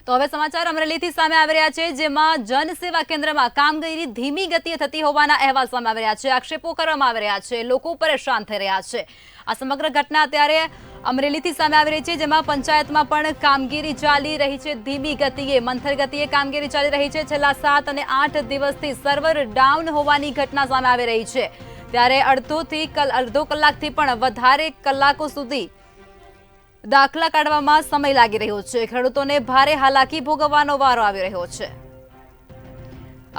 તો હવે સમાચાર અમરેલીથી સામે આવી રહ્યા છે, જેમાં જનસેવા કેન્દ્રમાં કામગીરી ધીમી ગતિએ થતી હોવાના અહેવાલ સામે આવી રહ્યા છે। આક્ષેપો કરવામાં આવી રહ્યા છે, લોકો પરેશાન થઈ રહ્યા છે। આ સમગ્ર ઘટના અત્યારે અમરેલીથી સામે આવી રહી છે, જેમાં પંચાયતમાં પણ કામગીરી ચાલી રહી છે ધીમી ગતિએ, મંથર ગતિએ કામગીરી ચાલી રહી છે। છેલ્લા 7 અને 8 દિવસથી સર્વર ડાઉન હોવાની ઘટના સામે આવી રહી છે, ત્યારે અડધો કલાકથી પણ વધારે કલાકો સુધી દાખલા કાઢવામાં સમય લાગી રહ્યો છે। ખેડૂતોને ભારે હાલાકી ભોગવવાનો વારો આવી રહ્યો છે।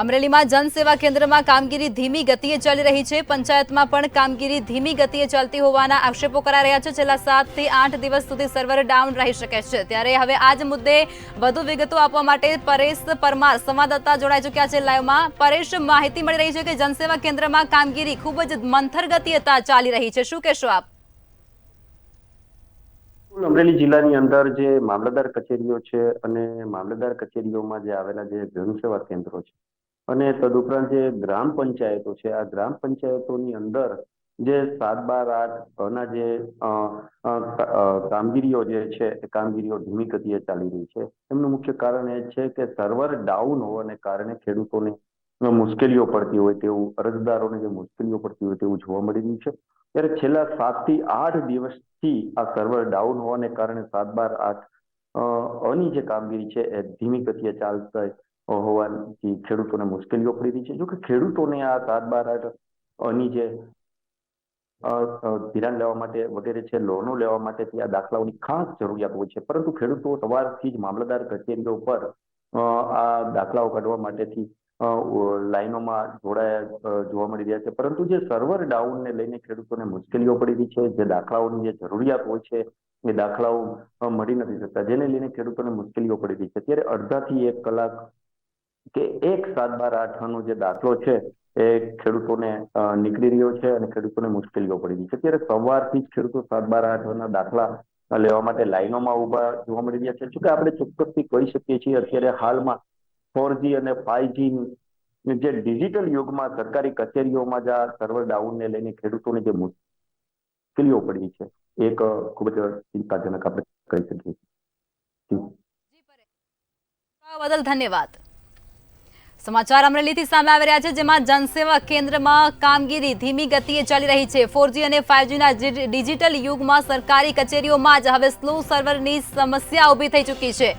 અમરેલીમાં જનસેવા કેન્દ્રમાં કામગીરી ધીમી ગતિએ ચાલી રહી છે, પંચાયતમાં પણ કામગીરી ધીમી ગતિએ ચાલતી હોવાના આક્ષેપો કરાઈ રહ્યા છે। છેલ્લા 7 થી 8 દિવસ સુધી સર્વર ડાઉન રહી શકે છે, ત્યારે હવે આ જ મુદ્દે વધુ વિગતો આપવા માટે પરેશ પરમાર સંવાદદાતા જોડાઈ ચૂક્યા છે લાઈવમાં। પરેશ, માહિતી મળી રહી છે કે જનસેવા કેન્દ્રમાં કામગીરી ખૂબ જ મંથર ગતિએ ચાલી રહી છે, શું કહેશો આપ? અમરેલી જિલ્લાની અંદર જે મામલતદાર કચેરીઓ છે અને મામલતદાર કચેરીઓમાં જે આવેલા જે જનસેવા કેન્દ્રો છે અને તદુપરાંત જે ગ્રામ પંચાયતો છે, આ ગ્રામ પંચાયતોની અંદર જે 7, 12, 8 ના જે કામગીરીઓ જે છે એ કામગીરીઓ ધીમી ગતિએ ચાલી રહી છે। એમનું મુખ્ય કારણ એ છે કે સર્વર ડાઉન હોવાને કારણે ખેડૂતોને મુશ્કેલીઓ પડતી હોય તેવું, અરજદારોને જે મુશ્કેલીઓ પડતી હોય તેવું જોવા મળી રહ્યું છે। ત્યારે છેલ્લા 7 થી 8 દિવસથી આ સર્વર ડાઉન હોવાને કારણે 7, 12, 8 ની જે કામગીરી છે એ ધીમી ગતિએ ચાલતી હોવાથી ખેડૂતોને મુશ્કેલીઓ પડી રહી છે। જો કે ખેડૂતોને આ 7, 12, 8 ની જે ધિરાણ લેવા માટે વગેરે છે, લોનો લેવા માટેથી આ દાખલાઓની ખાસ જરૂરિયાત હોય છે, પરંતુ ખેડૂતો સવારથી જ મામલતદાર કચેરીઓ પર આ દાખલાઓ કાઢવા માટેથી લાઈનોમાં જોડાયા જોવા મળી રહ્યા છે। પરંતુ જે સર્વર ડાઉનને લઈને ખેડૂતોને મુશ્કેલીઓ પડી રહી છે, જે દાખલાઓની જે જરૂરિયાત હોય છે એ દાખલાઓ મળી નથી શકતા, જેને લઈને ખેડૂતોને મુશ્કેલીઓ પડી રહી છે। ત્યારે અડધાથી 1 કલાક કે 7, 12, 8 નો જે દાખલો છે એ ખેડૂતોને નીકળી રહ્યો છે અને ખેડૂતોને મુશ્કેલીઓ પડી રહી છે। ત્યારે સવારથી જ ખેડૂતો 7, 12, 8 ના દાખલા લેવા માટે લાઈનોમાં ઉભા જોવા મળી રહ્યા છે। જોકે આપણે ચોક્કસથી કહી શકીએ છીએ અત્યારે હાલમાં 4G અને 5G જે ડિજિટલ યુગમાં સરકારી કચેરીઓમાં જ આ સર્વર ડાઉનને લઈને ખેડૂતોને જે મુશ્કેલીઓ પડી છે એક ખૂબ જ ચિંતાજનક આપણે કહી શકીએ છીએ। બદલ ધન્યવાદ। સમાચાર અમરેલીથી સામે આવી રહ્યા છે, જેમાં જનસેવા કેન્દ્રમાં કામગીરી ધીમી ગતિએ ચાલી રહી છે। 4G અને 5G ના ડિજિટલ યુગમાં સરકારી કચેરીઓમાં જ હવે સ્લો સર્વરની સમસ્યા ઊભી થઈ ચૂકી છે।